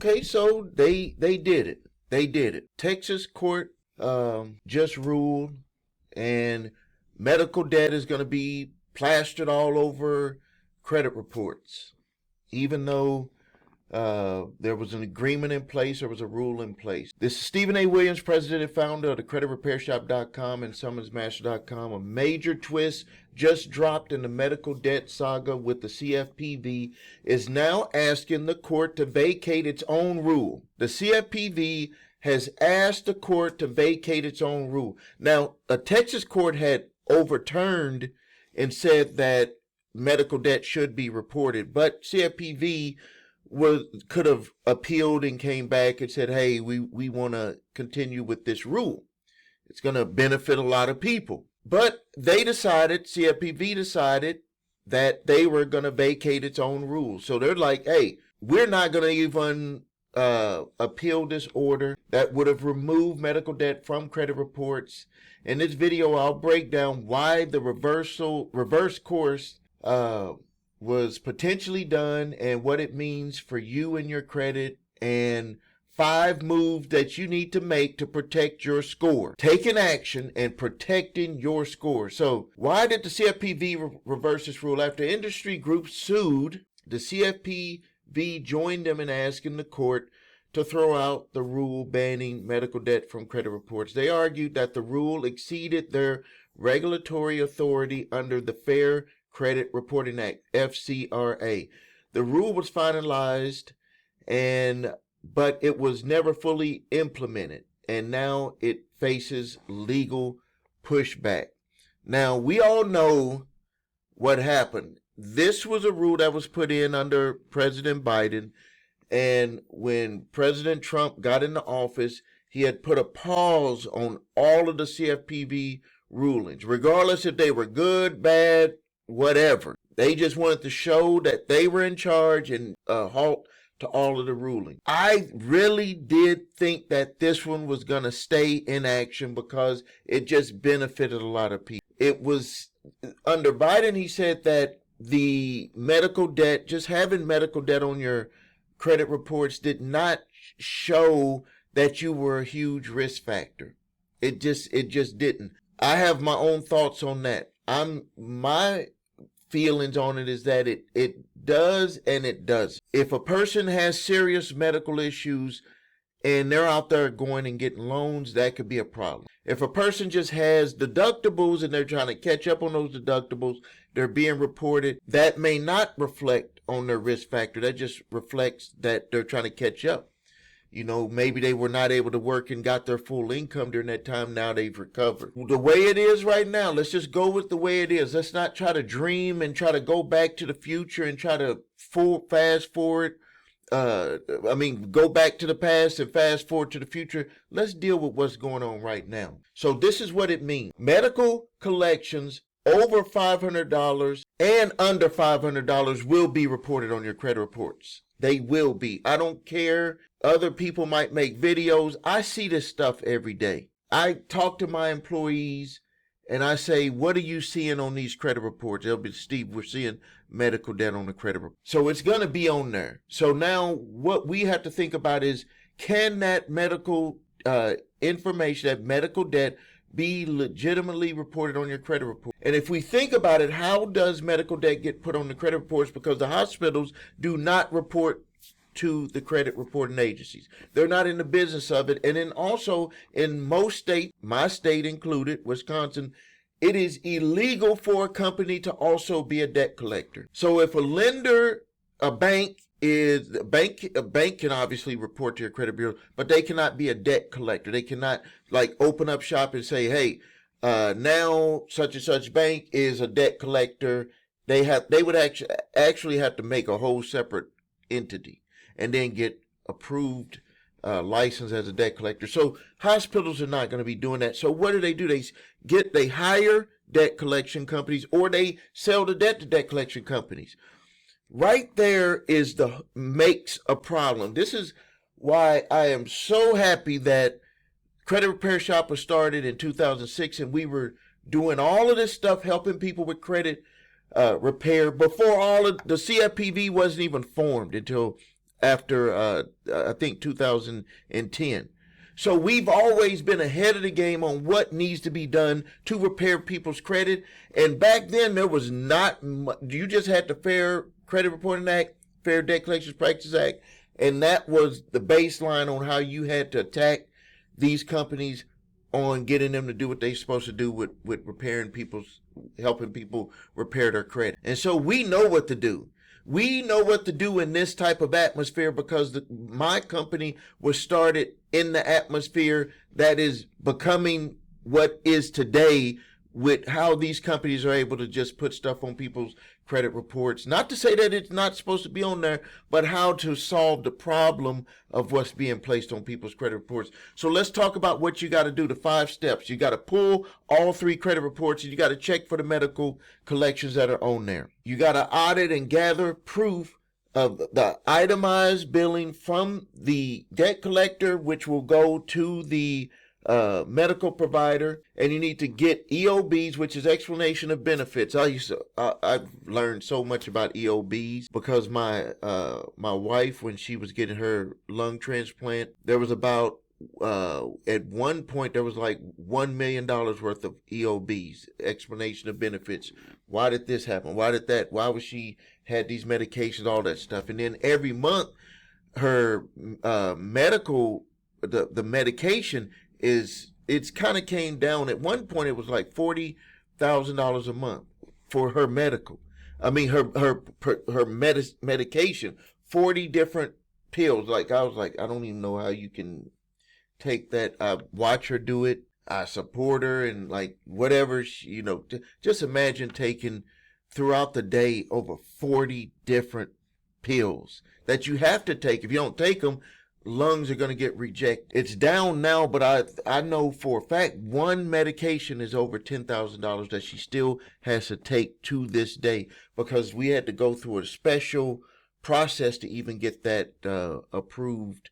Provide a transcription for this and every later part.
Okay, so they did it. They did it. Texas court just ruled, and medical debt is going to be plastered all over credit reports, even though there was an agreement in place, there was a rule in place. This is Stephen A. Williams, president and founder of the creditrepairshop.com and summinsmaster.com. A major twist just dropped in the medical debt saga with the CFPB is now asking the court to vacate its own rule. The CFPB has asked the court to vacate its own rule. Now, a Texas court had overturned and said that medical debt should be reported, but CFPB could have appealed and came back and said, hey, we want to continue with this rule. It's going to benefit a lot of people. But they decided, CFPB decided, that they were going to vacate its own rule. So they're like, hey, we're not going to even appeal this order that would have removed medical debt from credit reports. In this video, I'll break down why the reverse course was potentially done and what it means for you and your credit, and 5 moves that you need to make to protect your score. Taking action and protecting your score. So why did the CFPB reverse this rule? After industry groups sued, the CFPB joined them in asking the court to throw out the rule banning medical debt from credit reports. They argued that the rule exceeded their regulatory authority under the Fair Credit Reporting Act, FCRA. The rule was finalized, but it was never fully implemented, and now it faces legal pushback. Now, we all know what happened. This was a rule that was put in under President Biden, and when President Trump got into office, he had put a pause on all of the CFPB rulings, regardless if they were good, bad, whatever. They just wanted to show that they were in charge and halt to all of the ruling. I really did think that this one was going to stay in action because it just benefited a lot of people. It was under Biden, he said that the medical debt, just having medical debt on your credit reports did not show that you were a huge risk factor. It just didn't. I have my own thoughts on that. My feelings on it is that it does and it doesn't. If a person has serious medical issues and they're out there going and getting loans, that could be a problem. If a person just has deductibles and they're trying to catch up on those deductibles, they're being reported, that may not reflect on their risk factor. That just reflects that they're trying to catch up. You know, maybe they were not able to work and got their full income during that time. Now they've recovered. The way it is right now, let's just go with the way it is. Let's not try to dream and try to go back to the future and try to fast forward. Go back to the past and fast forward to the future. Let's deal with what's going on right now. So this is what it means. Medical collections over $500 and under $500 will be reported on your credit reports. They will be. I don't care. Other people might make videos. I see this stuff every day. I talk to my employees and I say, what are you seeing on these credit reports? They'll be, Steve, we're seeing medical debt on the credit report. So it's going to be on there. So now what we have to think about is, can that medical information, that medical debt, be legitimately reported on your credit report? And if we think about it, how does medical debt get put on the credit reports? Because the hospitals do not report to the credit reporting agencies. They're not in the business of it. And then also in most states, my state included, Wisconsin, it is illegal for a company to also be a debt collector. So if a lender, a bank can obviously report to your credit bureau, but they cannot be a debt collector. They cannot like open up shop and say, hey, now such and such bank is a debt collector. They would actually have to make a whole separate entity and then get approved license as a debt collector. So hospitals are not going to be doing that. So what do? They hire debt collection companies, or they sell the debt to debt collection companies. Right there makes a problem. This is why I am so happy that Credit Repair Shop was started in 2006, and we were doing all of this stuff, helping people with credit repair before all of the CFPB wasn't even formed until after I think 2010. So we've always been ahead of the game on what needs to be done to repair people's credit. And back then there was not, you just had the Fair Credit Reporting Act, Fair Debt Collections Practices Act, and that was the baseline on how you had to attack these companies on getting them to do what they're supposed to do with repairing helping people repair their credit. And so we know what to do. We know what to do in this type of atmosphere because my company was started in the atmosphere that is becoming what is today, with how these companies are able to just put stuff on people's credit reports. Not to say that it's not supposed to be on there, but how to solve the problem of what's being placed on people's credit reports. So let's talk about what you got to do, the 5 steps. You got to pull all 3 credit reports, and you got to check for the medical collections that are on there. You got to audit and gather proof of the itemized billing from the debt collector, which will go to the medical provider, and you need to get EOBs, which is explanation of benefits. I've learned so much about EOBs because my wife, when she was getting her lung transplant, there was about at one point there was like $1 million worth of EOBs, explanation of benefits. Why did this happen? Why did that? Why was she had these medications, all that stuff? And then every month her medical the medication it's kind of came down. At one point it was like $40,000 a month for her medical. I mean her medication, 40 different pills. Like I was like, I don't even know how you can take that. I watch her do it. I support her, and like whatever she, just imagine taking throughout the day over 40 different pills that you have to take. If you don't take them, lungs are going to get rejected. It's down now, but I know for a fact one medication is over $10,000 that she still has to take to this day, because we had to go through a special process to even get that approved.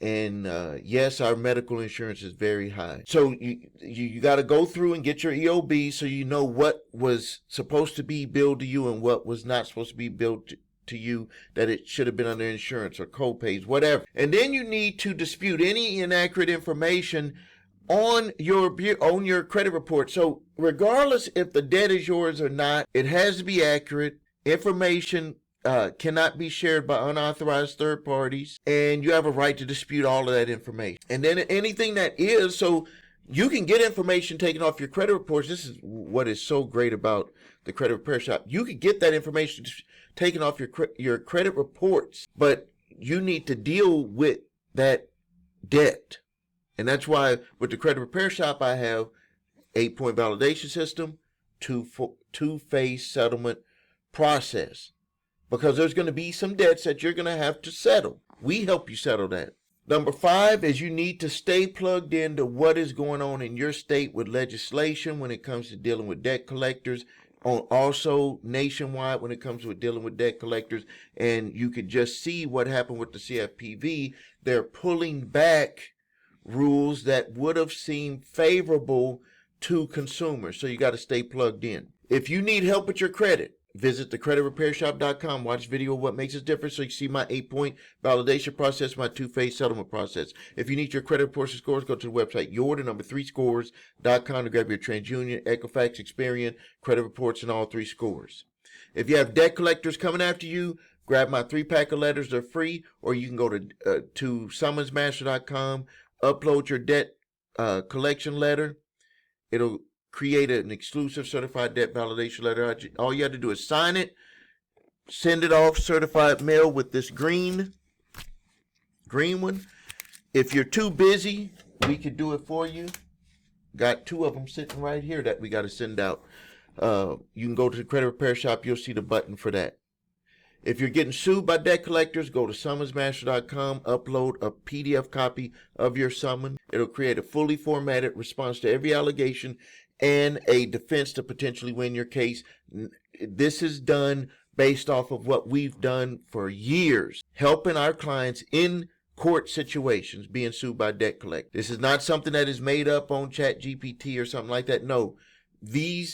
And yes, our medical insurance is very high. So you got to go through and get your EOB so you know what was supposed to be billed to you and what was not supposed to be billed to you, that it should have been under insurance or co-pays, whatever. And then you need to dispute any inaccurate information on your credit report. So regardless if the debt is yours or not, it has to be accurate. Information cannot be shared by unauthorized third parties, and you have a right to dispute all of that information. And then anything that is, so you can get information taken off your credit reports. This is what is so great about the credit repair shop. You can get that information taken off your credit reports, but you need to deal with that debt. And that's why with the credit repair shop, I have 8-point validation system, two-phase settlement process, because there's going to be some debts that you're going to have to settle. We help you settle that. Number 5 is you need to stay plugged into what is going on in your state with legislation when it comes to dealing with debt collectors, also nationwide when it comes to dealing with debt collectors. And you could just see what happened with the CFPB. They're pulling back rules that would have seemed favorable to consumers. So you got to stay plugged in. If you need help with your credit, visit thecreditrepairshop.com. Watch video of what makes us different so you can see my 8-point validation process, my 2-phase settlement process. If you need your credit reports and scores, go to the website your3scores.com to grab your TransUnion, Equifax, Experian, credit reports, and all 3 scores. If you have debt collectors coming after you, grab my 3-pack of letters. They're free. Or you can go to summonsmaster.com, upload your debt collection letter. It'll create an exclusive certified debt validation letter. All you have to do is sign it, send it off certified mail with this green one. If you're too busy, we could do it for you. Got 2 of them sitting right here that we got to send out. You can go to the credit repair shop. You'll see the button for that. If you're getting sued by debt collectors, go to summonsmaster.com, upload a PDF copy of your summons. It'll create a fully formatted response to every allegation and a defense to potentially win your case. This is done based off of what we've done for years, helping our clients in court situations being sued by debt collectors. This is not something that is made up on ChatGPT or something like that. No, the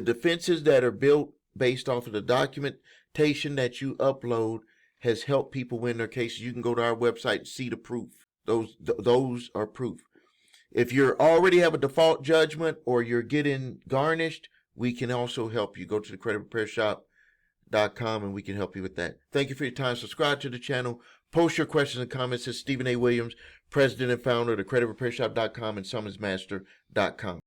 defenses that are built based off of the documentation that you upload has helped people win their cases. You can go to our website and see the proof. Those are proof. If you already have a default judgment or you're getting garnished, we can also help you. Go to the creditrepairshop.com and we can help you with that. Thank you for your time. Subscribe to the channel. Post your questions and comments. It's Stephen A. Williams, president and founder of the creditrepairshop.com and summonsmaster.com.